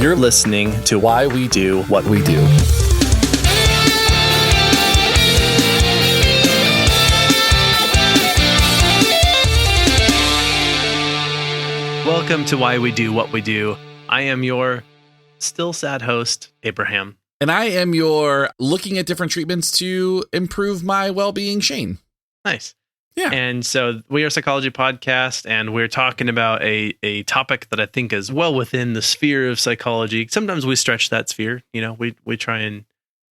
You're listening to Why We Do What We Do. Welcome to Why We Do What We Do. I am your still sad host, Abraham. And I am your looking at different treatments to improve my well-being, Shane. Nice. Yeah. And so we are a psychology podcast, and we're talking about a topic that I think is well within the sphere of psychology. Sometimes we stretch that sphere. You know, we try and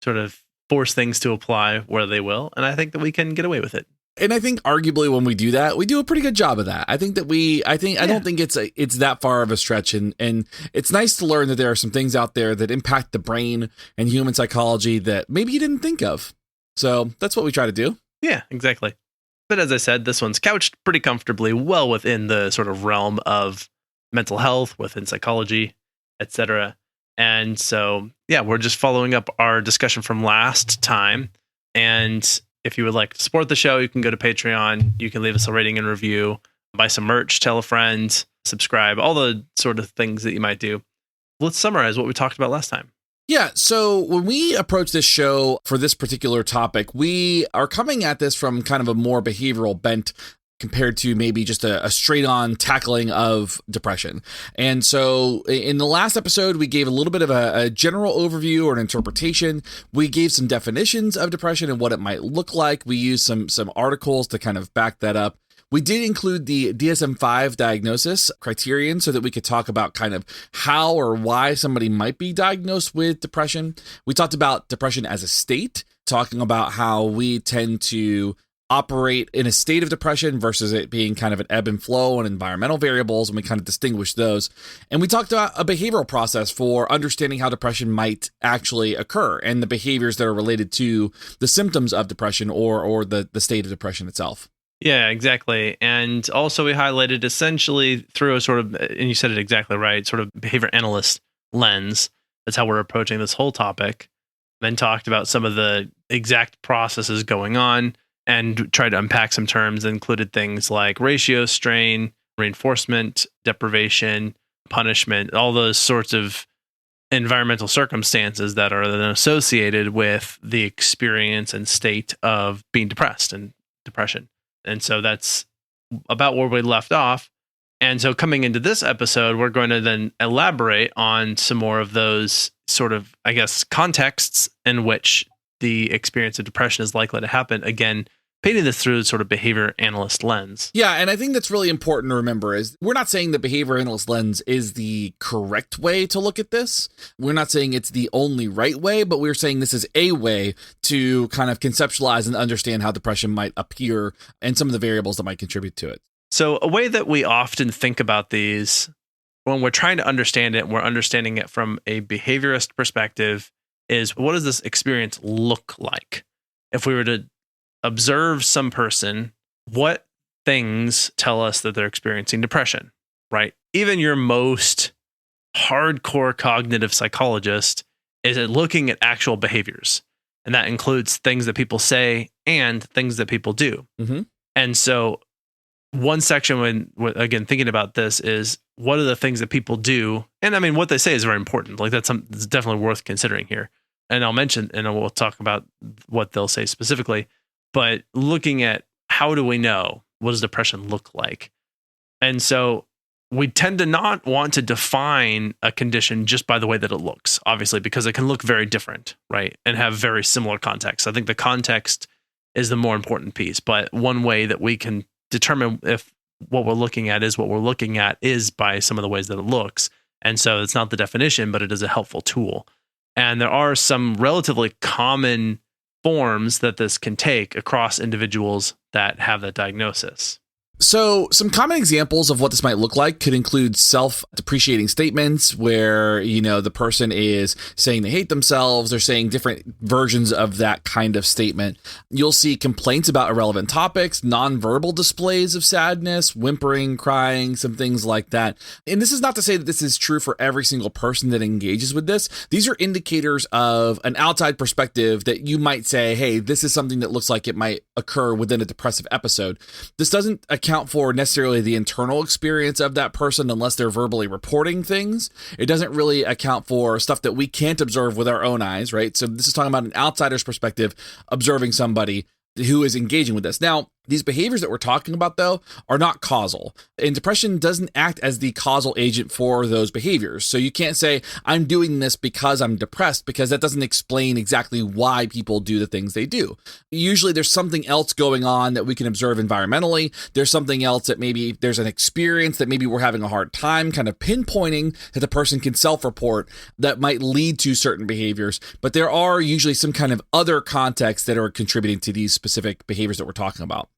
sort of force things to apply where they will. And I think that we can get away with it. And I think arguably when we do that, we do a pretty good job of that. I don't think it's that far of a stretch. And it's nice to learn that there are some things out there that impact the brain and human psychology that maybe you didn't think of. So that's what we try to do. Yeah, exactly. But as I said, this one's couched pretty comfortably well within the sort of realm of mental health, within psychology, etc. And so, yeah, we're just following up our discussion from last time. And if you would like to support the show, you can go to Patreon. You can leave us a rating and review, buy some merch, tell a friend, subscribe, all the sort of things that you might do. Let's summarize what we talked about last time. Yeah, so when we approach this show for this particular topic, we are coming at this from kind of a more behavioral bent compared to maybe just a straight-on tackling of depression. And so in the last episode, we gave a little bit of a general overview or an interpretation. We gave some definitions of depression and what it might look like. We used some articles to kind of back that up. We did include the DSM-5 diagnosis criterion so that we could talk about kind of how or why somebody might be diagnosed with depression. We talked about depression as a state, talking about how we tend to operate in a state of depression versus it being kind of an ebb and flow and environmental variables, and we kind of distinguish those. And we talked about a behavioral process for understanding how depression might actually occur and the behaviors that are related to the symptoms of depression or the state of depression itself. Yeah, exactly. And also we highlighted essentially through a sort of, and you said it exactly right, sort of behavior analyst lens. That's how we're approaching this whole topic. Then talked about some of the exact processes going on and tried to unpack some terms that included things like ratio, strain, reinforcement, deprivation, punishment, all those sorts of environmental circumstances that are then associated with the experience and state of being depressed and depression. And so that's about where we left off. And so coming into this episode, we're going to then elaborate on some more of those sort of, I guess, contexts in which the experience of depression is likely to happen. Again, painting this through sort of behavior analyst lens. Yeah, and I think that's really important to remember is we're not saying the behavior analyst lens is the correct way to look at this. We're not saying it's the only right way, but we're saying this is a way to kind of conceptualize and understand how depression might appear and some of the variables that might contribute to it. So a way that we often think about these when we're trying to understand it, and we're understanding it from a behaviorist perspective, is what does this experience look like? If we were to observe some person, what things tell us that they're experiencing depression, right? Even your most hardcore cognitive psychologist is looking at actual behaviors. And that includes things that people say and things that people do. Mm-hmm. And so one section when again, thinking about this is what are the things that people do? And I mean, what they say is very important. Like that's definitely worth considering here. And I'll mention, and we'll talk about what they'll say specifically. But looking at how do we know what does depression look like? And so we tend to not want to define a condition just by the way that it looks, obviously, because it can look very different, right? And have very similar context. I think the context is the more important piece. But one way that we can determine if what we're looking at is what we're looking at is by some of the ways that it looks. And so it's not the definition, but it is a helpful tool. And there are some relatively common forms that this can take across individuals that have that diagnosis. So some common examples of what this might look like could include self-depreciating statements where, you know, the person is saying they hate themselves or saying different versions of that kind of statement. You'll see complaints about irrelevant topics, nonverbal displays of sadness, whimpering, crying, some things like that. And this is not to say that this is true for every single person that engages with this. These are indicators of an outside perspective that you might say, hey, this is something that looks like it might occur within a depressive episode. This doesn't account for necessarily the internal experience of that person unless they're verbally reporting things. It doesn't really account for stuff that we can't observe with our own eyes, right? So this is talking about an outsider's perspective, observing somebody who is engaging with this. Now, these behaviors that we're talking about, though, are not causal. And depression doesn't act as the causal agent for those behaviors. So you can't say, I'm doing this because I'm depressed, because that doesn't explain exactly why people do the things they do. Usually there's something else going on that we can observe environmentally. There's something else that maybe there's an experience that maybe we're having a hard time kind of pinpointing that the person can self-report that might lead to certain behaviors. But there are usually some kind of other contexts that are contributing to these specific behaviors that we're talking about.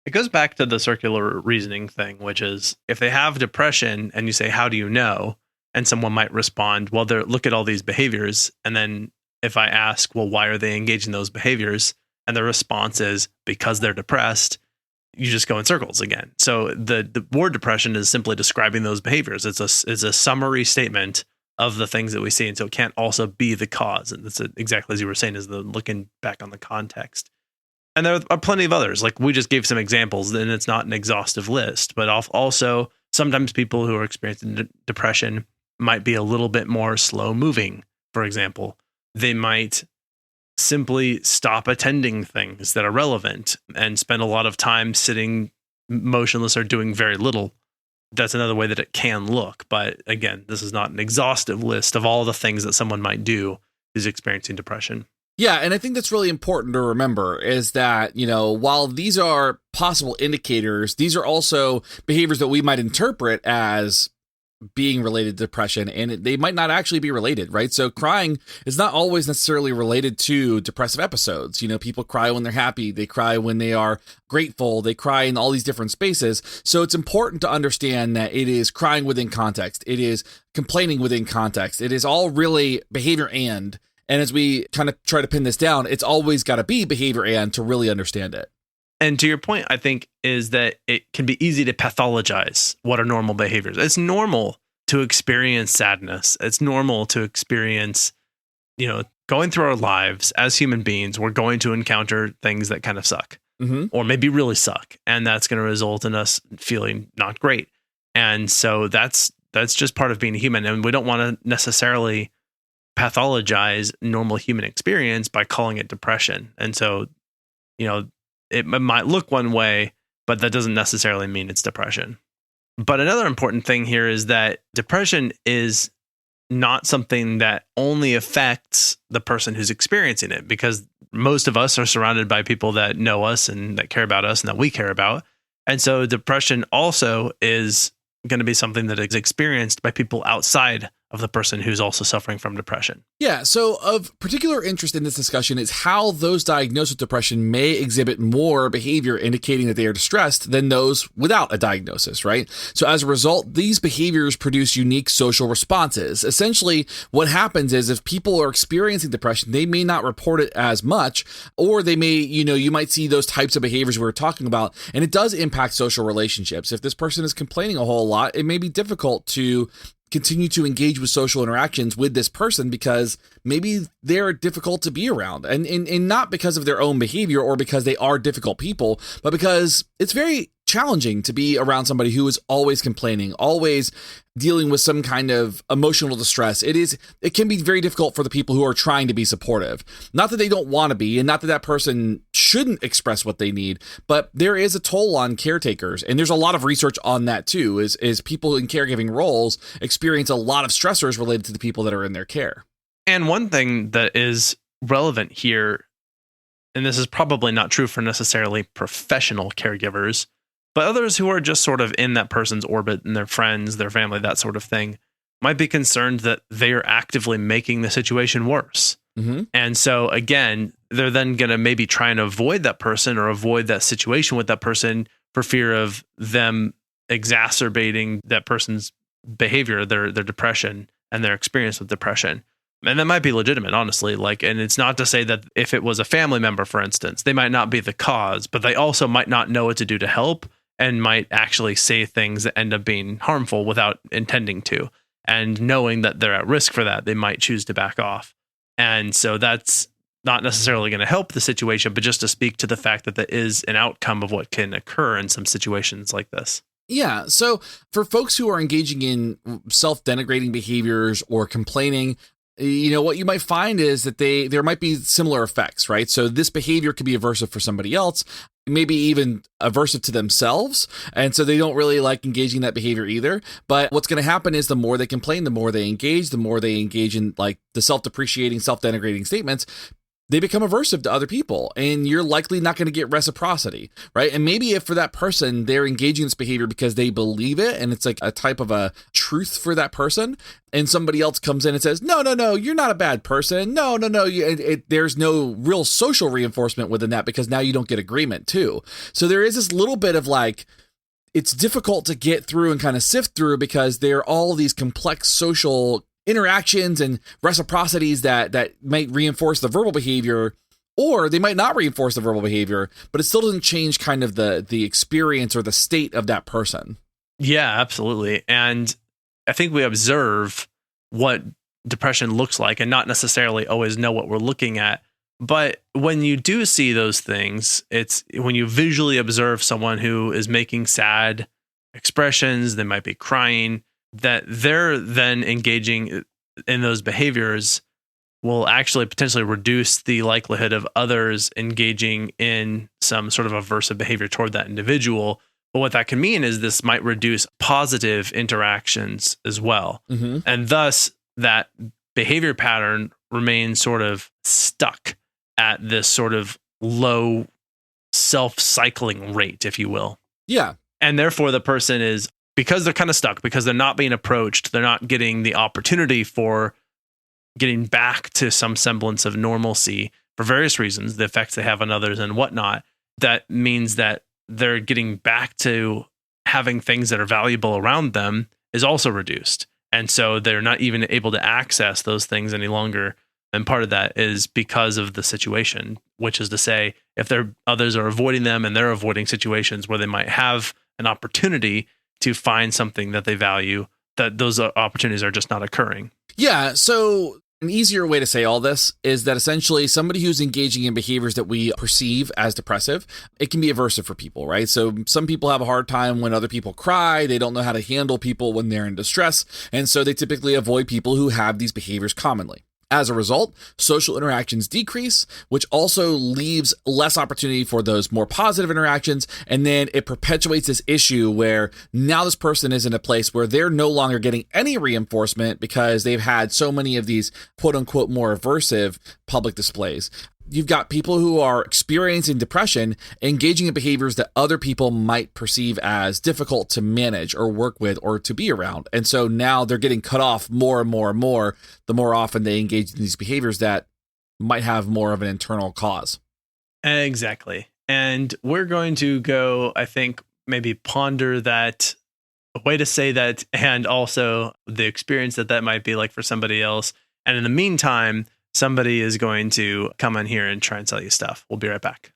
It goes back to the circular reasoning thing, which is if they have depression and you say, how do you know? And someone might respond, well, look at all these behaviors. And then if I ask, well, why are they engaging in those behaviors? And the response is because they're depressed, you just go in circles again. So the word depression is simply describing those behaviors. It's a summary statement of the things that we see. And so it can't also be the cause. And that's exactly as you were saying, is the looking back on the context. And there are plenty of others. Like we just gave some examples, and it's not an exhaustive list. But also, sometimes people who are experiencing depression might be a little bit more slow moving. For example, they might simply stop attending things that are relevant and spend a lot of time sitting motionless or doing very little. That's another way that it can look. But again, this is not an exhaustive list of all the things that someone might do who's experiencing depression. Yeah, and I think that's really important to remember is that, while these are possible indicators, these are also behaviors that we might interpret as being related to depression, and they might not actually be related, right? So crying is not always necessarily related to depressive episodes. People cry when they're happy, they cry when they are grateful, they cry in all these different spaces. So it's important to understand that it is crying within context, it is complaining within context, it is all really behavior and as we kind of try to pin this down, it's always got to be behavior and to really understand it. And to your point, I think, is that it can be easy to pathologize what are normal behaviors. It's normal to experience sadness. It's normal to experience, going through our lives as human beings, we're going to encounter things that kind of suck or maybe really suck. And that's going to result in us feeling not great. And so that's just part of being human. And we don't want to necessarily pathologize normal human experience by calling it depression. And so, it might look one way, but that doesn't necessarily mean it's depression. But another important thing here is that depression is not something that only affects the person who's experiencing it, because most of us are surrounded by people that know us and that care about us and that we care about. And so depression also is going to be something that is experienced by people outside of the person who's also suffering from depression. Yeah, so of particular interest in this discussion is how those diagnosed with depression may exhibit more behavior indicating that they are distressed than those without a diagnosis, right? So as a result, these behaviors produce unique social responses. Essentially, what happens is if people are experiencing depression, they may not report it as much, or they may, you might see those types of behaviors we were talking about, and it does impact social relationships. If this person is complaining a whole lot, it may be difficult to continue to engage with social interactions with this person because maybe they're difficult to be around, and not because of their own behavior or because they are difficult people, but because it's very challenging to be around somebody who is always complaining, always dealing with some kind of emotional distress. It can be very difficult for the people who are trying to be supportive. Not that they don't want to be, and not that that person shouldn't express what they need, but there is a toll on caretakers. And there's a lot of research on that too, is people in caregiving roles experience a lot of stressors related to the people that are in their care. And one thing that is relevant here, and this is probably not true for necessarily professional caregivers, but others who are just sort of in that person's orbit and their friends, their family, that sort of thing, might be concerned that they are actively making the situation worse. And so again, they're then going to maybe try and avoid that person or avoid that situation with that person for fear of them exacerbating that person's behavior, their depression and their experience with depression. And that might be legitimate, honestly. And it's not to say that if it was a family member, for instance, they might not be the cause, but they also might not know what to do to help and might actually say things that end up being harmful without intending to. And knowing that they're at risk for that, they might choose to back off. And so that's not necessarily going to help the situation, but just to speak to the fact that that is an outcome of what can occur in some situations like this. Yeah. So for folks who are engaging in self-denigrating behaviors or complaining, what you might find is that there might be similar effects, right? So this behavior could be aversive for somebody else, maybe even aversive to themselves. And so they don't really like engaging in that behavior either. But what's going to happen is the more they complain, the more they engage in like the self-depreciating, self-denigrating statements, they become aversive to other people, and you're likely not going to get reciprocity, right? And maybe if for that person, they're engaging in this behavior because they believe it, and it's like a type of a truth for that person, and somebody else comes in and says, no, you're not a bad person. No, there's no real social reinforcement within that because now you don't get agreement too. So there is this little bit of like, it's difficult to get through and kind of sift through because there are all these complex social interactions and reciprocities that might reinforce the verbal behavior, or they might not reinforce the verbal behavior, but it still doesn't change kind of the experience or the state of that person. Yeah, absolutely. And I think we observe what depression looks like and not necessarily always know what we're looking at. But when you do see those things, it's when you visually observe someone who is making sad expressions, they might be crying, that they're then engaging in those behaviors will actually potentially reduce the likelihood of others engaging in some sort of aversive behavior toward that individual. But what that can mean is this might reduce positive interactions as well. Mm-hmm. And thus that behavior pattern remains sort of stuck at this sort of low self-cycling rate, if you will. Yeah. And therefore the person is, because they're kind of stuck, because they're not being approached, they're not getting the opportunity for getting back to some semblance of normalcy for various reasons, the effects they have on others and whatnot. That means that they're getting back to having things that are valuable around them is also reduced. And so they're not even able to access those things any longer. And part of that is because of the situation, which is to say, if others are avoiding them and they're avoiding situations where they might have an opportunity to find something that they value, that those opportunities are just not occurring. Yeah. So an easier way to say all this is that essentially somebody who's engaging in behaviors that we perceive as depressive, it can be aversive for people, right? So some people have a hard time when other people cry. They don't know how to handle people when they're in distress. And so they typically avoid people who have these behaviors commonly. As a result, social interactions decrease, which also leaves less opportunity for those more positive interactions. And then it perpetuates this issue where now this person is in a place where they're no longer getting any reinforcement because they've had so many of these quote unquote more aversive public displays. You've got people who are experiencing depression, engaging in behaviors that other people might perceive as difficult to manage or work with or to be around. And so now they're getting cut off more and more and more, the more often they engage in these behaviors that might have more of an internal cause. Exactly. And we're going to go, I think, maybe ponder that, a way to say that, and also the experience that might be like for somebody else. And in the meantime, somebody is going to come in here and try and sell you stuff. We'll be right back.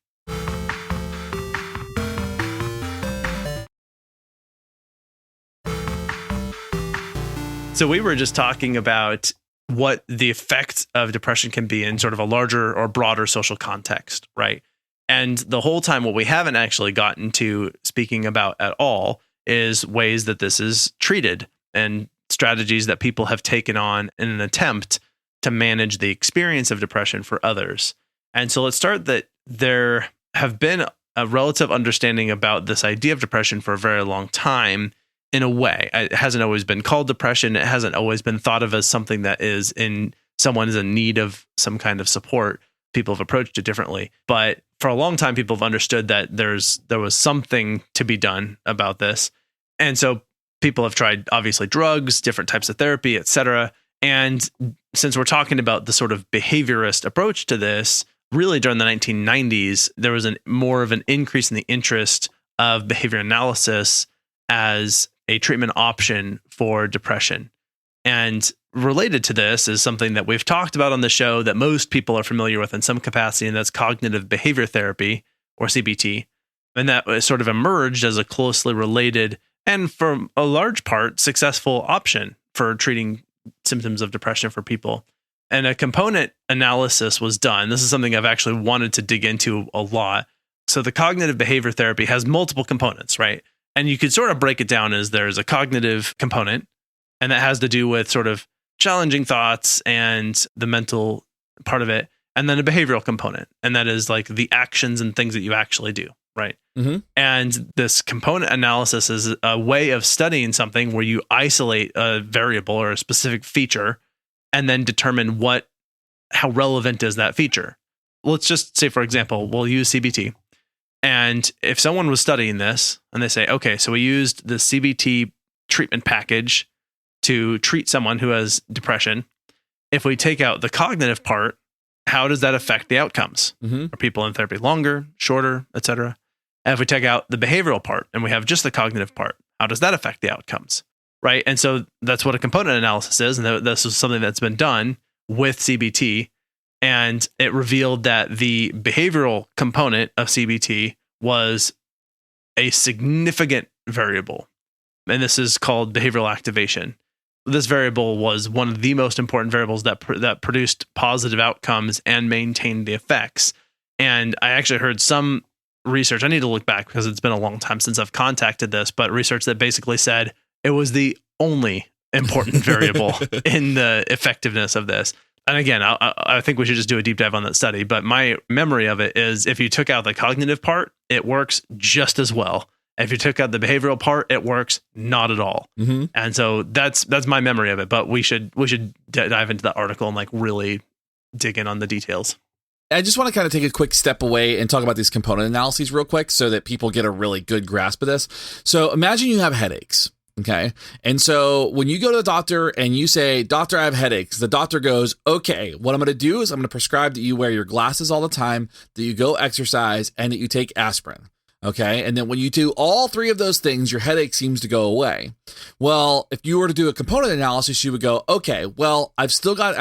So we were just talking about what the effect of depression can be in sort of a larger or broader social context, right? And the whole time, what we haven't actually gotten to speaking about at all is ways that this is treated and strategies that people have taken on in an attempt to manage the experience of depression for others. And so let's start that there have been a relative understanding about this idea of depression for a very long time. In a way, it hasn't always been called depression. It hasn't always been thought of as something that is someone is in need of some kind of support. People have approached it differently, but for a long time, people have understood that there was something to be done about this. And so people have tried, obviously, drugs, different types of therapy, etc. And since we're talking about the sort of behaviorist approach to this, really during the 1990s, there was more of an increase in the interest of behavior analysis as a treatment option for depression. And related to this is something that we've talked about on the show that most people are familiar with in some capacity, and that's cognitive behavior therapy, or CBT. And that sort of emerged as a closely related and, for a large part, successful option for treating symptoms of depression for people. And a component analysis was done. This is something I've actually wanted to dig into a lot. So the cognitive behavior therapy has multiple components, right? And you could sort of break it down as there's a cognitive component, and that has to do with sort of challenging thoughts and the mental part of it. And then a behavioral component, and that is like the actions and things that you actually do, right? Mm-hmm. And this component analysis is a way of studying something where you isolate a variable or a specific feature and then determine how relevant is that feature. Let's just say, for example, we'll use CBT. And if someone was studying this and they say, okay, so we used the CBT treatment package to treat someone who has depression. If we take out the cognitive part, how does that affect the outcomes? Mm-hmm. Are people in therapy longer, shorter, etc.? And if we take out the behavioral part and we have just the cognitive part, how does that affect the outcomes? Right. And so that's what a component analysis is. And this is something that's been done with CBT. And it revealed that the behavioral component of CBT was a significant variable. And this is called behavioral activation. This variable was one of the most important variables that produced positive outcomes and maintained the effects. And I actually heard some research, I need to look back because it's been a long time since I've contacted this, but research that basically said it was the only important variable in the effectiveness of this. And again, I think we should just do a deep dive on that study. But my memory of it is if you took out the cognitive part, it works just as well. If you took out the behavioral part, it works not at all. Mm-hmm. And so that's my memory of it. But we should dive into that article and like really dig in on the details. I just want to kind of take a quick step away and talk about these component analyses real quick so that people get a really good grasp of this. So imagine you have headaches. Okay. And so when you go to the doctor and you say, doctor, I have headaches, the doctor goes, okay, what I'm going to do is I'm going to prescribe that you wear your glasses all the time, that you go exercise, and that you take aspirin. Okay. And then when you do all three of those things, your headache seems to go away. Well, if you were to do a component analysis, you would go, okay, well, I've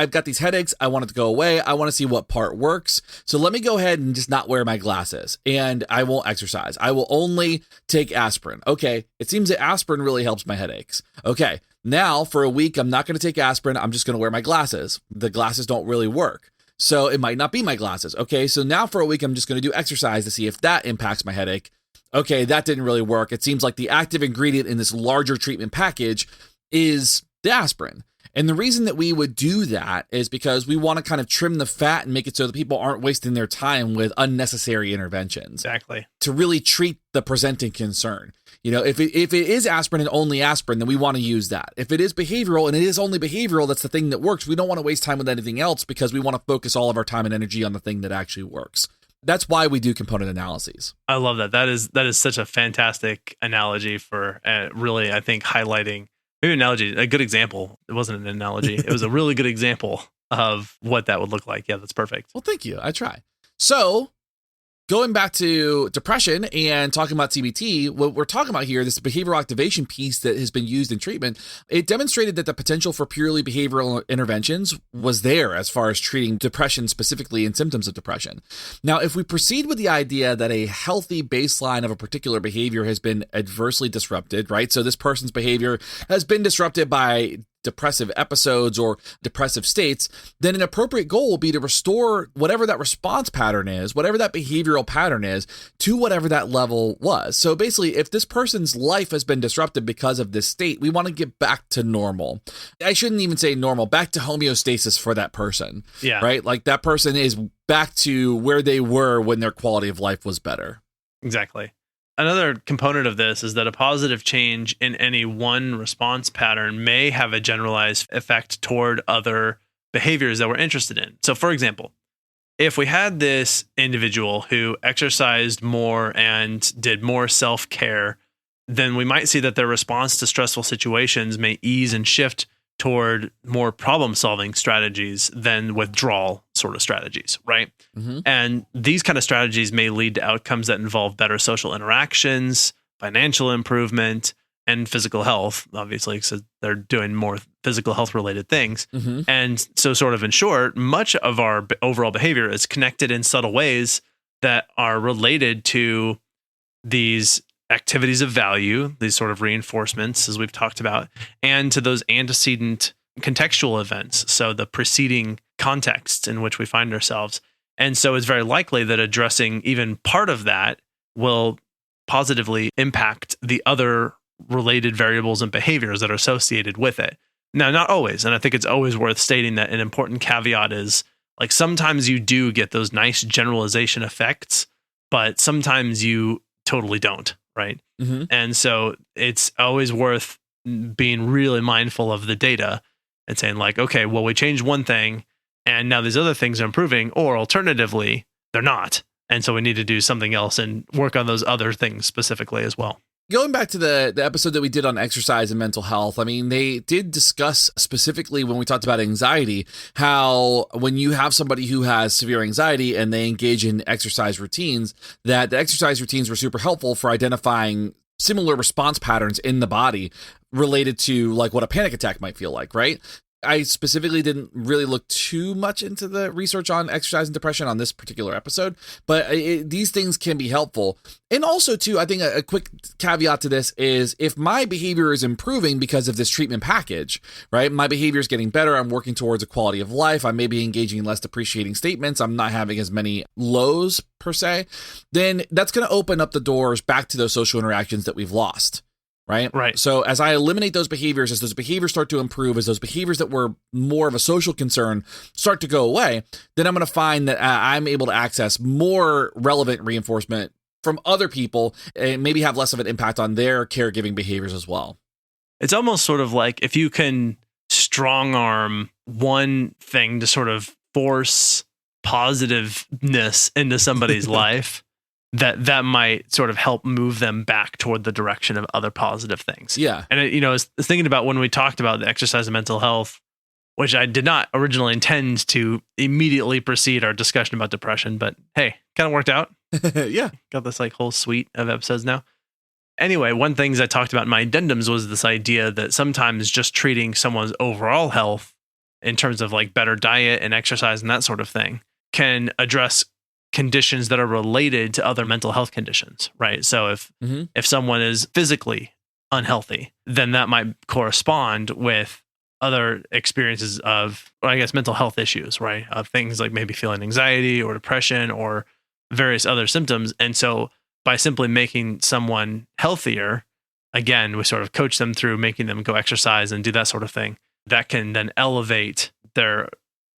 got these headaches. I want it to go away. I want to see what part works. So let me go ahead and just not wear my glasses, and I won't exercise. I will only take aspirin. Okay. It seems that aspirin really helps my headaches. Okay. Now for a week, I'm not going to take aspirin. I'm just going to wear my glasses. The glasses don't really work. So it might not be my glasses. Okay, so now for a week, I'm just going to do exercise to see if that impacts my headache. Okay, that didn't really work. It seems like the active ingredient in this larger treatment package is the aspirin. And the reason that we would do that is because we want to kind of trim the fat and make it so that people aren't wasting their time with unnecessary interventions. Exactly. To really treat the presenting concern. You know, if it is aspirin and only aspirin, then we want to use that. If it is behavioral and it is only behavioral, that's the thing that works. We don't want to waste time with anything else because we want to focus all of our time and energy on the thing that actually works. That's why we do component analyses. I love that. That is such a fantastic analogy for really, I think, highlighting maybe analogy, a good example. It wasn't an analogy. It was a really good example of what that would look like. Yeah, that's perfect. Well, thank you. I try. So going back to depression and talking about CBT, what we're talking about here, this behavioral activation piece that has been used in treatment, it demonstrated that the potential for purely behavioral interventions was there as far as treating depression specifically and symptoms of depression. Now, if we proceed with the idea that a healthy baseline of a particular behavior has been adversely disrupted, right? So this person's behavior has been disrupted by depressive episodes or depressive states, then an appropriate goal will be to restore whatever that response pattern is, whatever that behavioral pattern is, to whatever that level was. So basically, if this person's life has been disrupted because of this state, we want to get back to normal. I shouldn't even say normal, back to homeostasis for that person. Yeah. Right? Like that person is back to where they were when their quality of life was better. Exactly. Another component of this is that a positive change in any one response pattern may have a generalized effect toward other behaviors that we're interested in. So, for example, if we had this individual who exercised more and did more self-care, then we might see that their response to stressful situations may ease and shift toward more problem-solving strategies than withdrawal sort of strategies, right? Mm-hmm. And these kind of strategies may lead to outcomes that involve better social interactions, financial improvement, and physical health, obviously, because they're doing more physical health-related things. Mm-hmm. And so sort of in short, much of our overall behavior is connected in subtle ways that are related to these activities of value, these sort of reinforcements, as we've talked about, and to those antecedent contextual events. So the preceding contexts in which we find ourselves. And so it's very likely that addressing even part of that will positively impact the other related variables and behaviors that are associated with it. Now, not always. And I think it's always worth stating that an important caveat is like sometimes you do get those nice generalization effects, but sometimes you totally don't, right? Mm-hmm. And so it's always worth being really mindful of the data and saying like, okay, well, we changed one thing and now these other things are improving, or alternatively, they're not. And so we need to do something else and work on those other things specifically as well. Going back to the episode that we did on exercise and mental health, I mean, they did discuss specifically when we talked about anxiety, how when you have somebody who has severe anxiety and they engage in exercise routines, that the exercise routines were super helpful for identifying similar response patterns in the body related to like what a panic attack might feel like, right? I specifically didn't really look too much into the research on exercise and depression on this particular episode, but these things can be helpful. And also, too, I think a quick caveat to this is if my behavior is improving because of this treatment package, right? My behavior is getting better. I'm working towards a quality of life. I may be engaging in less depreciating statements. I'm not having as many lows per se. Then that's going to open up the doors back to those social interactions that we've lost. Right. So as I eliminate those behaviors, as those behaviors start to improve, as those behaviors that were more of a social concern start to go away, then I'm going to find that I'm able to access more relevant reinforcement from other people and maybe have less of an impact on their caregiving behaviors as well. It's almost sort of like if you can strong arm one thing to sort of force positiveness into somebody's life, that might sort of help move them back toward the direction of other positive things. Yeah. And, I was thinking about when we talked about the exercise and mental health, which I did not originally intend to immediately precede our discussion about depression, but hey, kind of worked out. Yeah. Got this like whole suite of episodes now. Anyway, one of the things I talked about in my addendums was this idea that sometimes just treating someone's overall health in terms of like better diet and exercise and that sort of thing can address conditions that are related to other mental health conditions, right? So if someone is physically unhealthy, then that might correspond with other experiences of, well, I guess, mental health issues, right? Of things like maybe feeling anxiety or depression or various other symptoms. And so by simply making someone healthier, again, we sort of coach them through making them go exercise and do that sort of thing. That can then elevate their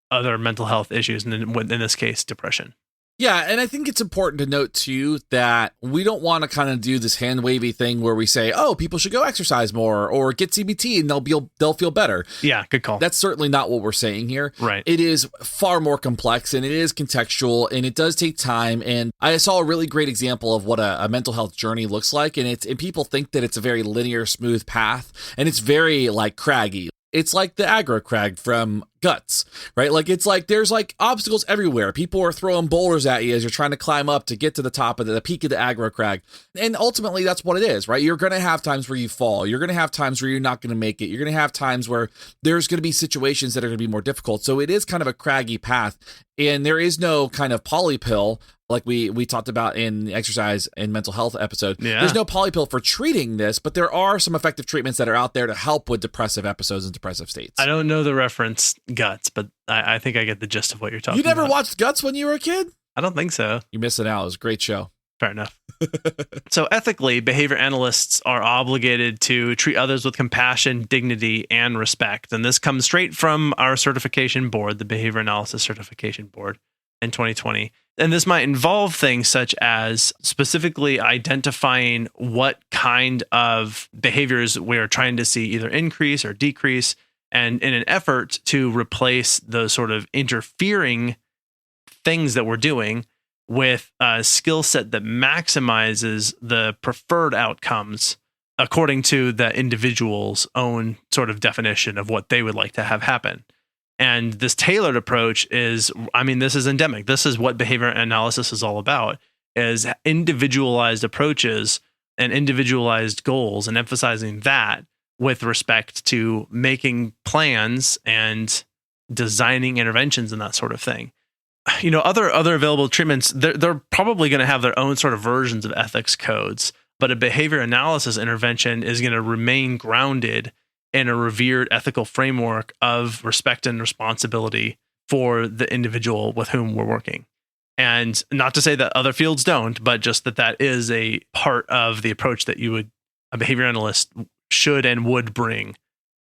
other mental health issues, and in this case, depression. Yeah, and I think it's important to note, too, that we don't want to kind of do this hand-wavy thing where we say, oh, people should go exercise more or get CBT and they'll feel better. Yeah, good call. That's certainly not what we're saying here. Right. It is far more complex and it is contextual and it does take time. And I saw a really great example of what a mental health journey looks like. And people think that it's a very linear, smooth path, and it's very like craggy. It's like the aggro crag from Guts, right? Like it's like there's like obstacles everywhere. People are throwing boulders at you as you're trying to climb up to get to the top of the peak of the aggro crag. And ultimately that's what it is, right? You're going to have times where you fall. You're going to have times where you're not going to make it. You're going to have times where there's going to be situations that are going to be more difficult. So it is kind of a craggy path, and there is no kind of poly pill like we talked about in the exercise and mental health episode. Yeah. There's no poly pill for treating this, but there are some effective treatments that are out there to help with depressive episodes and depressive states. I don't know the reference Guts, but I think I get the gist of what you're talking about. You never watched Guts when you were a kid? I don't think so. You're missing out. It was a great show. Fair enough. So ethically, behavior analysts are obligated to treat others with compassion, dignity, and respect. And this comes straight from our certification board, the Behavior Analysis Certification Board in 2020. And this might involve things such as specifically identifying what kind of behaviors we're trying to see either increase or decrease, and in an effort to replace the sort of interfering things that we're doing with a skill set that maximizes the preferred outcomes according to the individual's own sort of definition of what they would like to have happen. And this tailored approach is, this is endemic. This is what behavior analysis is all about, is individualized approaches and individualized goals, and emphasizing that with respect to making plans and designing interventions and that sort of thing. Other available treatments, they're probably going to have their own sort of versions of ethics codes, but a behavior analysis intervention is going to remain grounded in a revered ethical framework of respect and responsibility for the individual with whom we're working. And not to say that other fields don't, but just that is a part of the approach that a behavior analyst should and would bring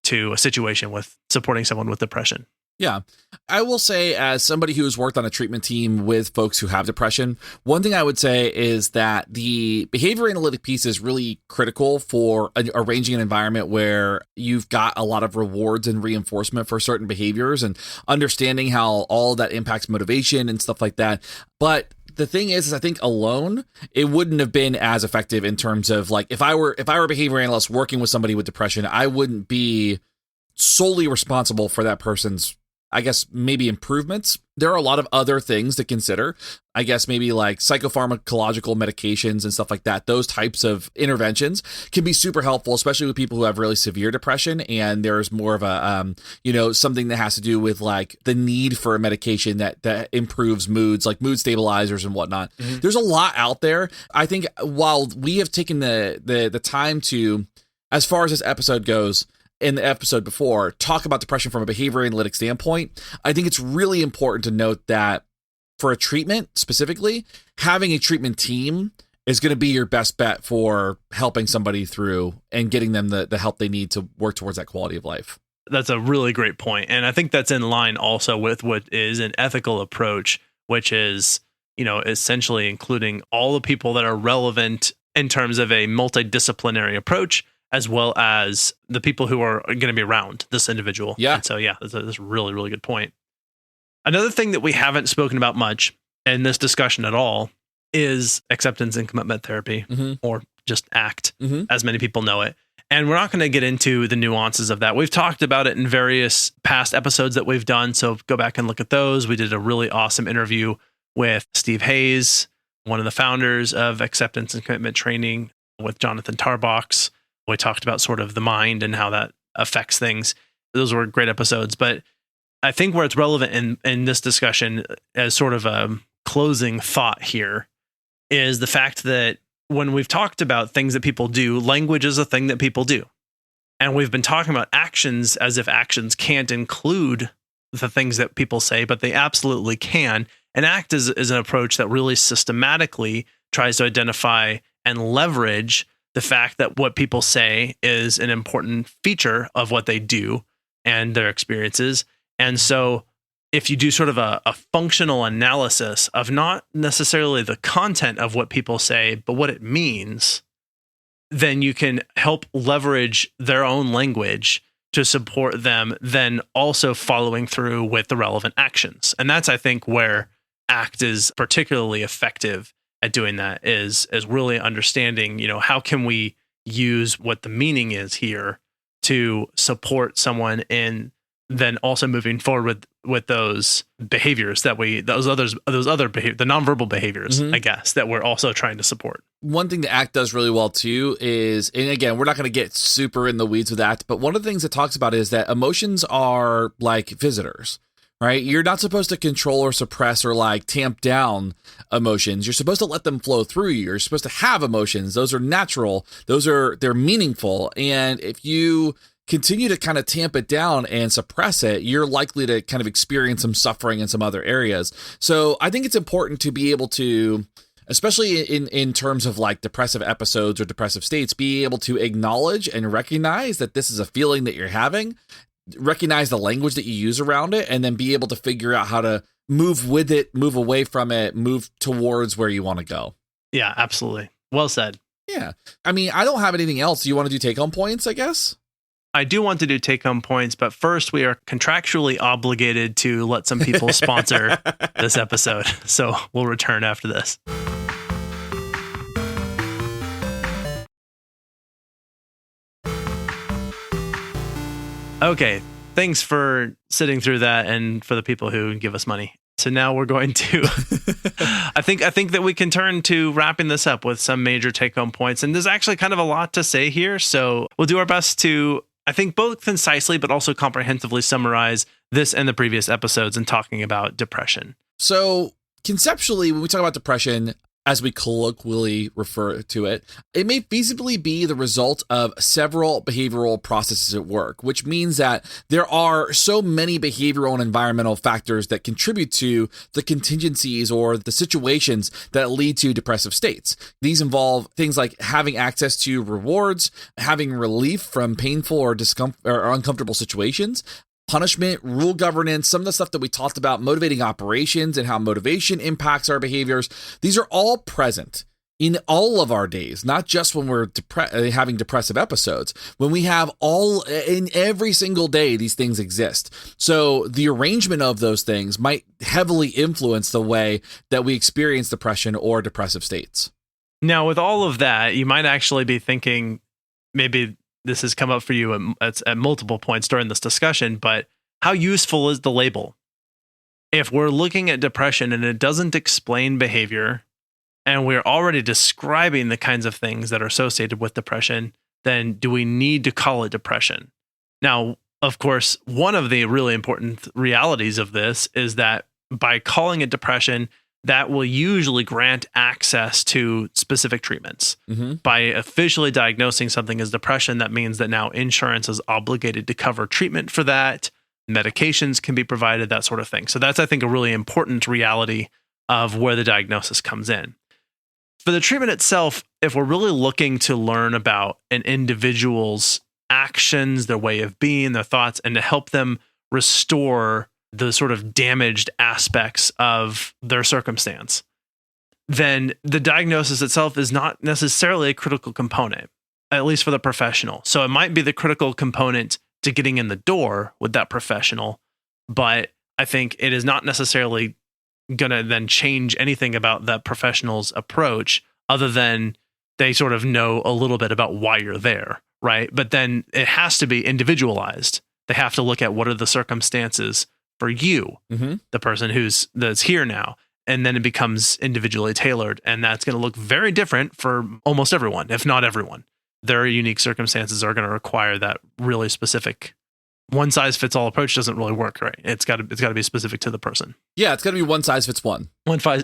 to a situation with supporting someone with depression. Yeah. I will say, as somebody who's worked on a treatment team with folks who have depression, one thing I would say is that the behavior analytic piece is really critical for arranging an environment where you've got a lot of rewards and reinforcement for certain behaviors and understanding how all that impacts motivation and stuff like that. But the thing is I think alone, it wouldn't have been as effective in terms of like, if I were a behavior analyst working with somebody with depression, I wouldn't be solely responsible for that person's, I guess, maybe improvements. There are a lot of other things to consider. I guess maybe like psychopharmacological medications and stuff like that. Those types of interventions can be super helpful, especially with people who have really severe depression. And there's more of a, something that has to do with like the need for a medication that improves moods, like mood stabilizers and whatnot. Mm-hmm. There's a lot out there. I think while we have taken the time to, as far as this episode goes, in the episode before, talk about depression from a behavior analytic standpoint, I think it's really important to note that for a treatment specifically, having a treatment team is going to be your best bet for helping somebody through and getting them the help they need to work towards that quality of life. That's a really great point. And I think that's in line also with what is an ethical approach, which is, essentially including all the people that are relevant in terms of a multidisciplinary approach, as well as the people who are going to be around this individual. Yeah. And so, that's a really, really good point. Another thing that we haven't spoken about much in this discussion at all is acceptance and commitment therapy, or just ACT, as many people know it. And we're not going to get into the nuances of that. We've talked about it in various past episodes that we've done, so go back and look at those. We did a really awesome interview with Steve Hayes, one of the founders of acceptance and commitment training, with Jonathan Tarbox. We talked about sort of the mind and how that affects things. Those were great episodes. But I think where it's relevant in this discussion as sort of a closing thought here is the fact that when we've talked about things that people do, language is a thing that people do. And we've been talking about actions as if actions can't include the things that people say, but they absolutely can. And ACT is an approach that really systematically tries to identify and leverage the fact that what people say is an important feature of what they do and their experiences. And so if you do sort of a functional analysis of not necessarily the content of what people say, but what it means, then you can help leverage their own language to support them, then also following through with the relevant actions. And that's, I think, where ACT is particularly effective at doing that, is really understanding, how can we use what the meaning is here to support someone in then also moving forward with those behaviors that the nonverbal behaviors, I guess, that we're also trying to support. One thing that ACT does really well too is, and again, we're not going to get super in the weeds with ACT, but one of the things it talks about is that emotions are like visitors. Right? You're not supposed to control or suppress or like tamp down emotions. You're supposed to let them flow through you. You're supposed to have emotions. Those are natural. They're meaningful. And if you continue to kind of tamp it down and suppress it, you're likely to kind of experience some suffering in some other areas. So I think it's important to be able to, especially in terms of like depressive episodes or depressive states, be able to acknowledge and recognize that this is a feeling that you're having, recognize the language that you use around it, and then be able to figure out how to move with it, move away from it, move towards where you want to go. Yeah, absolutely. Well said. Yeah. I mean, I don't have anything else. Do you want to do take-home points, I guess? I do want to do take-home points, but first we are contractually obligated to let some people sponsor this episode. So we'll return after this. Okay, thanks for sitting through that and for the people who give us money. So now we're going to, I think that we can turn to wrapping this up with some major take-home points. And there's actually kind of a lot to say here. So we'll do our best to, I think, both concisely, but also comprehensively summarize this and the previous episodes in talking about depression. So conceptually, when we talk about depression, as we colloquially refer to it, it may feasibly be the result of several behavioral processes at work, which means that there are so many behavioral and environmental factors that contribute to the contingencies or the situations that lead to depressive states. These involve things like having access to rewards, having relief from painful or uncomfortable situations, punishment, rule governance, some of the stuff that we talked about, motivating operations and how motivation impacts our behaviors. These are all present in all of our days, not just when we're having depressive episodes. When we have in every single day, these things exist. So the arrangement of those things might heavily influence the way that we experience depression or depressive states. Now, with all of that, you might actually be thinking, maybe this has come up for you at multiple points during this discussion, but how useful is the label? If we're looking at depression and it doesn't explain behavior, and we're already describing the kinds of things that are associated with depression, then do we need to call it depression? Now, of course, one of the really important realities of this is that by calling it depression, that will usually grant access to specific treatments. Mm-hmm. By officially diagnosing something as depression, that means that now insurance is obligated to cover treatment for that. Medications can be provided, that sort of thing. So that's, I think, a really important reality of where the diagnosis comes in. For the treatment itself, if we're really looking to learn about an individual's actions, their way of being, their thoughts, and to help them restore the sort of damaged aspects of their circumstance, then the diagnosis itself is not necessarily a critical component, at least for the professional. So it might be the critical component to getting in the door with that professional, but I think it is not necessarily going to then change anything about that professional's approach, other than they sort of know a little bit about why you're there, right? But then it has to be individualized. They have to look at what are the circumstances for you, mm-hmm. the person that's here now, and then it becomes individually tailored, and that's going to look very different for almost everyone, if not everyone. Their unique circumstances are going to require that really specific. One size fits all approach doesn't really work, right? It's got to be specific to the person. Yeah, it's got to be one size fits one. One size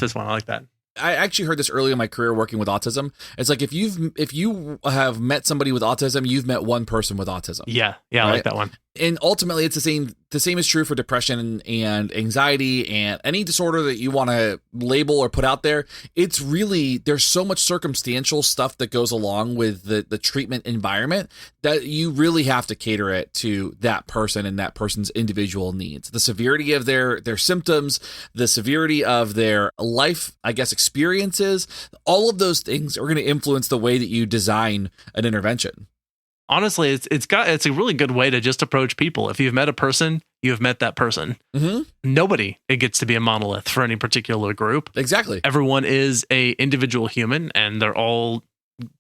fits one. I like that. I actually heard this early in my career working with autism. It's like if you have met somebody with autism, you've met one person with autism. Yeah, right? I like that one. And ultimately, it's the same. The same is true for depression and anxiety and any disorder that you want to label or put out there. It's really, there's so much circumstantial stuff that goes along with the treatment environment that you really have to cater it to that person and that person's individual needs. The severity of their symptoms, the severity of their life, I guess, experiences, all of those things are going to influence the way that you design an intervention. Honestly, it's a really good way to just approach people. If you've met a person, you have met that person. Mm-hmm. Nobody gets to be a monolith for any particular group. Exactly. Everyone is a individual human, and they're all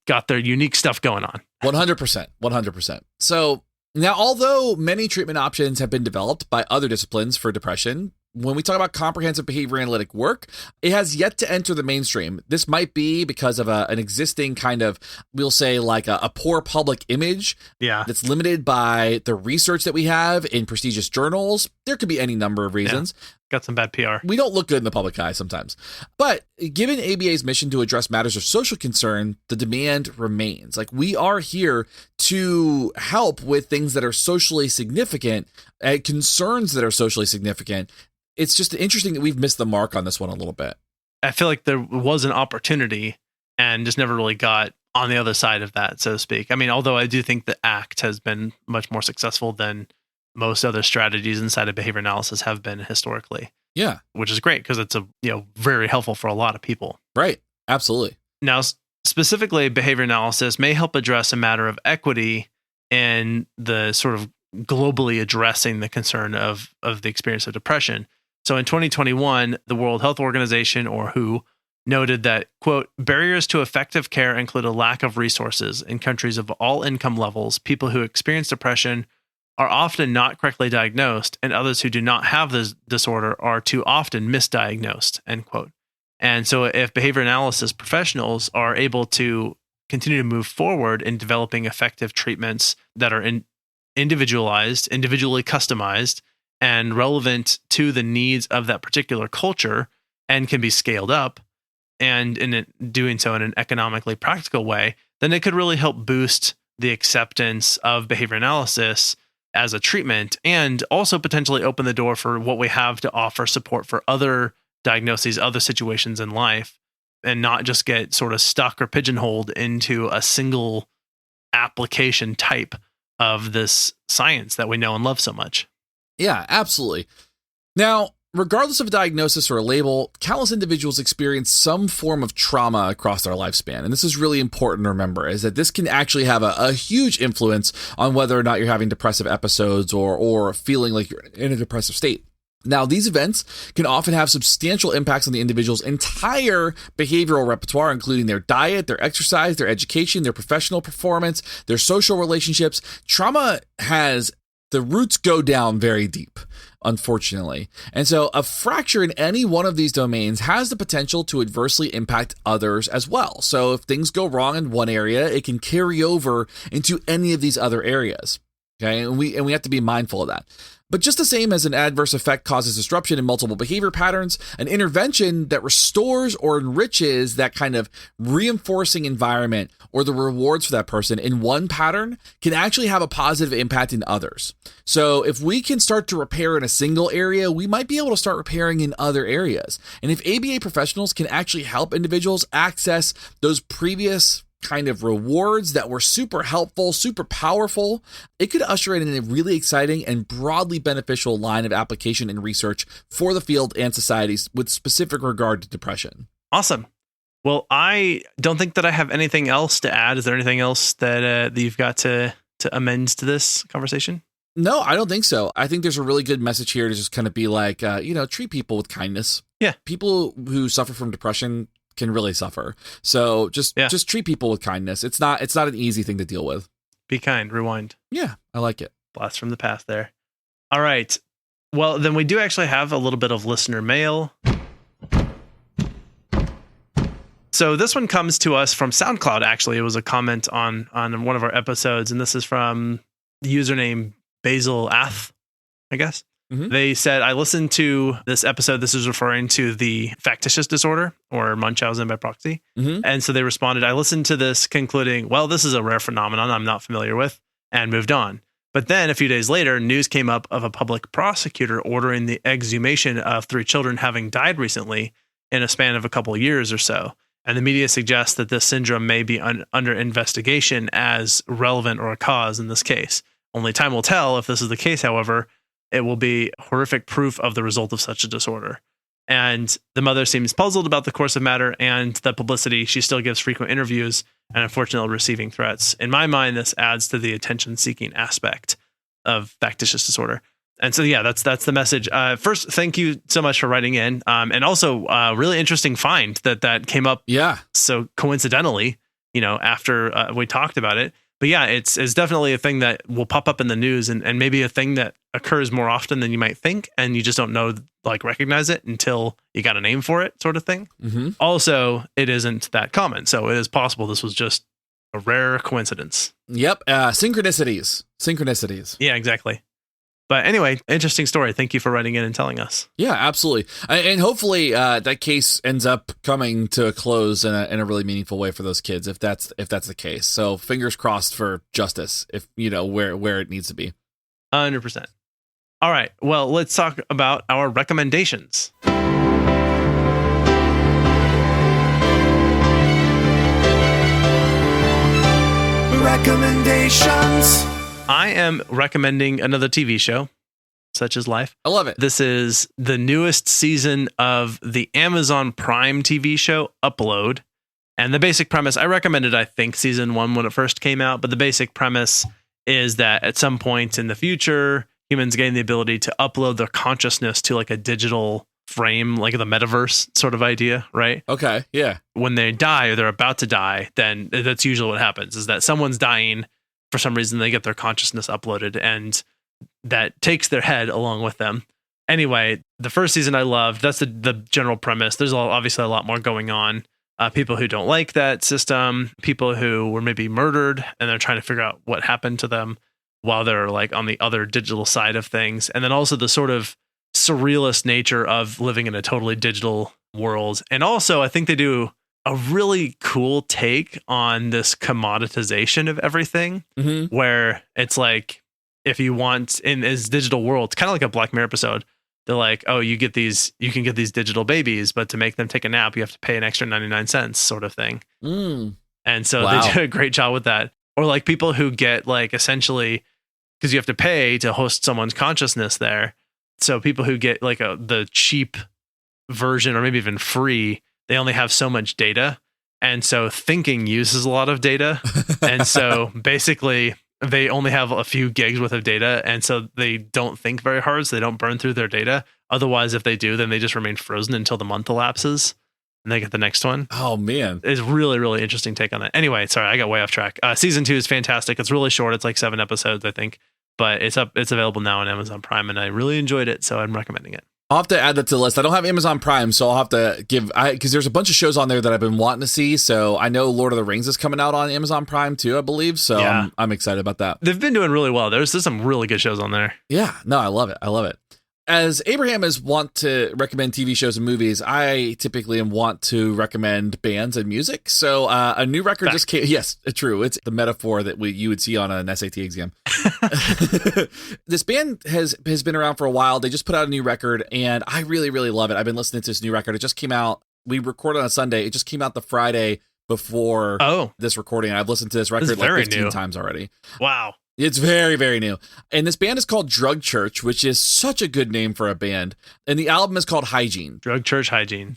got their unique stuff going on. 100%. So now, although many treatment options have been developed by other disciplines for depression, when we talk about comprehensive behavior analytic work, it has yet to enter the mainstream. This might be because of an existing kind of, we'll say, like a poor public image. Yeah. That's limited by the research that we have in prestigious journals. There could be any number of reasons. Yeah. Got some bad PR. We don't look good in the public eye sometimes. But given ABA's mission to address matters of social concern, the demand remains. Like, we are here to help with things that are socially significant, concerns that are socially significant. It's just interesting that we've missed the mark on this one a little bit. I feel like there was an opportunity and just never really got on the other side of that, so to speak. I mean, although I do think the ACT has been much more successful than most other strategies inside of behavior analysis have been historically. Yeah. Which is great because it's very helpful for a lot of people. Right. Absolutely. Now, specifically, behavior analysis may help address a matter of equity in the sort of globally addressing the concern of the experience of depression. So in 2021, the World Health Organization, or WHO, noted that, quote, barriers to effective care include a lack of resources. In countries of all income levels, people who experience depression are often not correctly diagnosed, and others who do not have this disorder are too often misdiagnosed, end quote. And so if behavior analysis professionals are able to continue to move forward in developing effective treatments that are individualized, individually customized, and relevant to the needs of that particular culture and can be scaled up, and doing so in an economically practical way, then it could really help boost the acceptance of behavior analysis as a treatment, and also potentially open the door for what we have to offer support for other diagnoses, other situations in life, and not just get sort of stuck or pigeonholed into a single application type of this science that we know and love so much. Yeah, absolutely. Now, regardless of a diagnosis or a label, countless individuals experience some form of trauma across their lifespan. And this is really important to remember, is that this can actually have a huge influence on whether or not you're having depressive episodes or feeling like you're in a depressive state. Now, these events can often have substantial impacts on the individual's entire behavioral repertoire, including their diet, their exercise, their education, their professional performance, their social relationships. Trauma the roots go down very deep, unfortunately. And so a fracture in any one of these domains has the potential to adversely impact others as well. So if things go wrong in one area, it can carry over into any of these other areas. Okay, and we have to be mindful of that. But just the same as an adverse effect causes disruption in multiple behavior patterns, an intervention that restores or enriches that kind of reinforcing environment or the rewards for that person in one pattern can actually have a positive impact in others. So if we can start to repair in a single area, we might be able to start repairing in other areas. And if ABA professionals can actually help individuals access those previous kind of rewards that were super helpful, super powerful, it could usher in a really exciting and broadly beneficial line of application and research for the field and societies with specific regard to depression. Awesome. Well, I don't think that I have anything else to add. Is there anything else that you've got to amend to this conversation? No, I don't think so. I think there's a really good message here to just kind of be like, treat people with kindness. Yeah. People who suffer from depression can really suffer. So just treat people with kindness. It's not an easy thing to deal with. Be kind, rewind. Yeah, I like it. Blast from the past there. All right. Well, then we do actually have a little bit of listener mail. So this one comes to us from SoundCloud, actually. It was a comment on one of our episodes, and this is from the username Basil Ath, I guess. Mm-hmm. They said, I listened to this episode. This is referring to the factitious disorder or Munchausen by proxy. Mm-hmm. And so they responded, I listened to this concluding, well, this is a rare phenomenon I'm not familiar with, and moved on. But then a few days later, news came up of a public prosecutor ordering the exhumation of 3 children having died recently in a span of a couple of years or so. And the media suggests that this syndrome may be under investigation as relevant or a cause in this case. Only time will tell if this is the case, however. It will be horrific proof of the result of such a disorder. And the mother seems puzzled about the course of matter and the publicity. She still gives frequent interviews and unfortunately receiving threats. In my mind, this adds to the attention-seeking aspect of factitious disorder. And so, yeah, that's the message. First, thank you so much for writing in. And also, really interesting find that came up so coincidentally, after we talked about it. But yeah, it's definitely a thing that will pop up in the news and maybe a thing that occurs more often than you might think. And you just don't know, recognize it until you got a name for it, sort of thing. Mm-hmm. Also, it isn't that common. So it is possible this was just a rare coincidence. Yep. Synchronicities. Yeah, exactly. But anyway, interesting story. Thank you for writing in and telling us. Yeah, absolutely. And hopefully that case ends up coming to a close in a really meaningful way for those kids, if that's the case. So fingers crossed for justice, if where it needs to be. 100%. All right. Well, let's talk about our recommendations. Recommendations. I am recommending another TV show, Such Is Life. I love it. This is the newest season of the Amazon Prime TV show Upload. And the basic premise, I recommended, I think, season 1 when it first came out. But the basic premise is that at some point in the future, humans gain the ability to upload their consciousness to a digital frame, like the metaverse sort of idea, right? Okay, yeah. When they die or they're about to die, then that's usually what happens, is that someone's dying. For some reason, they get their consciousness uploaded, and that takes their head along with them. Anyway, the first season I loved. That's the general premise. There's obviously a lot more going on. People who don't like that system, people who were maybe murdered, and they're trying to figure out what happened to them while they're on the other digital side of things. And then also the sort of surrealist nature of living in a totally digital world. And also, I think they do a really cool take on this commoditization of everything, where it's like, if you want in this digital world, it's kind of like a Black Mirror episode. They're like, oh, you can get these digital babies, but to make them take a nap, you have to pay an extra 99 cents sort of thing. And so they do a great job with that. Or like people who get like essentially, because you have to pay to host someone's consciousness there. So people who get like the cheap version, or maybe even free, they only have so much data. And so thinking uses a lot of data. And so basically they only have a few gigs worth of data. And so they don't think very hard. So they don't burn through their data. Otherwise, if they do, then they just remain frozen until the month elapses and they get the next one. Oh, man. It's really, really interesting take on that. Anyway, sorry, I got way off track. Season 2 is fantastic. It's really short. It's like 7 episodes, I think. But it's available now on Amazon Prime, and I really enjoyed it. So I'm recommending it. I'll have to add that to the list. I don't have Amazon Prime, so I'll have to because there's a bunch of shows on there that I've been wanting to see. So I know Lord of the Rings is coming out on Amazon Prime too, I believe. So yeah. I'm excited about that. They've been doing really well. There's some really good shows on there. Yeah, no, I love it. As Abraham is want to recommend TV shows and movies, I typically want to recommend bands and music. So a new record just came. Yes, true. It's the metaphor that you would see on an SAT exam. This band has been around for a while. They just put out a new record, and I really, really love it. I've been listening to this new record. It just came out. We recorded on a Sunday. It just came out the Friday before this recording. I've listened to this record like 15 times already. Wow. It's very, very new. And this band is called Drug Church, which is such a good name for a band. And the album is called Hygiene. Drug Church Hygiene.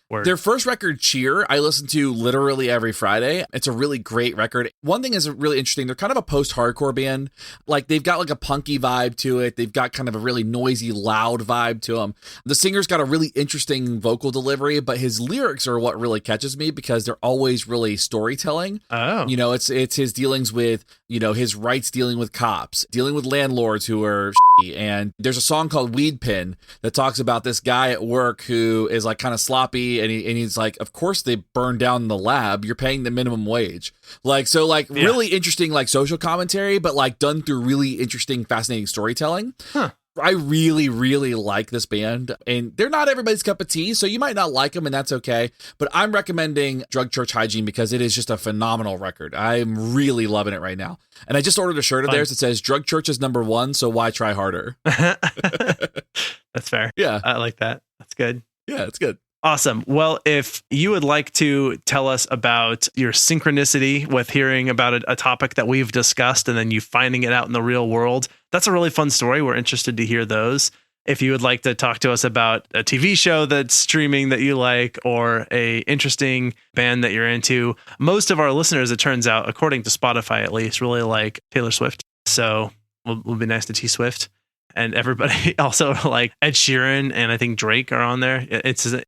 Word. Their first record, Cheer, I listen to literally every Friday. It's a really great record. One thing is really interesting. They're kind of a post-hardcore band. Like, they've got like a punky vibe to it. They've got kind of a really noisy, loud vibe to them. The singer's got a really interesting vocal delivery, but his lyrics are what really catches me because they're always really storytelling. Oh. You know, it's his dealings with, you know, his rights dealing with cops, dealing with landlords who are shitty. And there's a song called Weed Pin that talks about this guy at work who is like kind of sloppy, and he's like, of course they burned down the lab. You're paying the minimum wage. Really interesting, like social commentary, but like done through really interesting, fascinating storytelling. Huh. I really, really like this band, and they're not everybody's cup of tea, so you might not like them, and that's okay. But I'm recommending Drug Church Hygiene because it is just a phenomenal record. I'm really loving it right now. And I just ordered a shirt of theirs that says Drug Church is #1, so why try harder? That's fair. Yeah. I like that. That's good. Yeah, it's good. Awesome. Well, if you would like to tell us about your synchronicity with hearing about a topic that we've discussed and then you finding it out in the real world, that's a really fun story. We're interested to hear those. If you would like to talk to us about a TV show that's streaming that you like, or a interesting band that you're into, most of our listeners, it turns out, according to Spotify at least, really like Taylor Swift. So we'll be nice to T Swift. And everybody also like Ed Sheeran and I think Drake are on there. It's a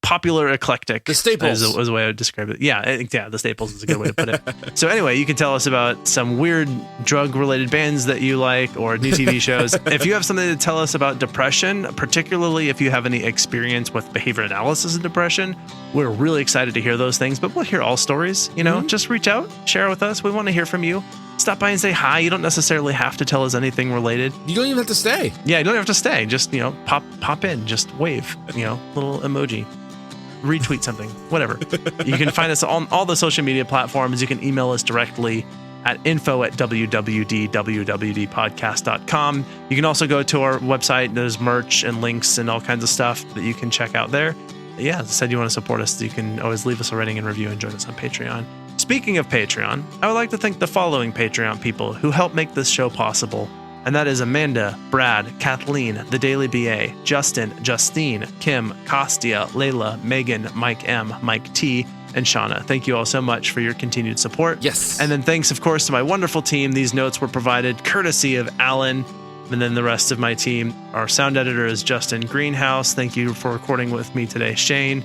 popular eclectic. The staples is the way I would describe it. Yeah, the staples is a good way to put it. So anyway, you can tell us about some weird drug-related bands that you like or new TV shows. If you have something to tell us about depression, particularly if you have any experience with behavior analysis and depression, we're really excited to hear those things. But we'll hear all stories. Just reach out, share with us. We want to hear from you. Stop by and say hi. You don't necessarily have to tell us anything related. You don't even have to stay. Yeah, you don't have to stay. Just, pop in, just wave, little emoji, retweet something, whatever. You can find us on all the social media platforms. You can email us directly at info@wwd.podcast.com. You can also go to our website. There's merch and links and all kinds of stuff that you can check out there. Yeah, as I said, you want to support us, you can always leave us a rating and review and join us on Patreon. Speaking of Patreon, I would like to thank the following Patreon people who help make this show possible. And that is Amanda, Brad, Kathleen, The Daily BA, Justin, Justine, Kim, Kostia, Layla, Megan, Mike M, Mike T, and Shauna. Thank you all so much for your continued support. Yes. And then thanks, of course, to my wonderful team. These notes were provided courtesy of Alan. And then the rest of my team. Our sound editor is Justin Greenhouse. Thank you for recording with me today, Shane.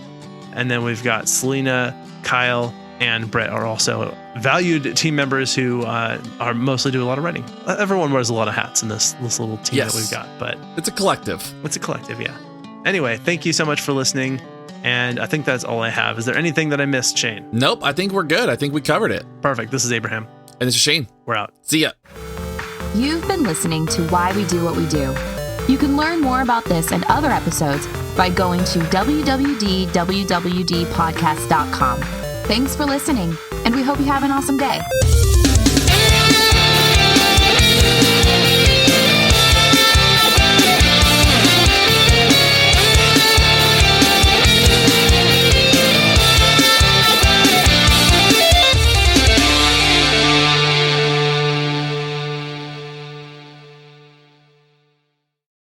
And then we've got Selena, Kyle, and Brett are also valued team members who are mostly do a lot of writing. Everyone wears a lot of hats in this little team that we've got, but it's a collective. Yeah. Anyway, thank you so much for listening. And I think that's all I have. Is there anything that I missed, Shane? Nope. I think we're good. I think we covered it. Perfect. This is Abraham. And this is Shane. We're out. See ya. You've been listening to Why We Do What We Do. You can learn more about this and other episodes by going to www.wwdpodcast.com. Thanks for listening, and we hope you have an awesome day.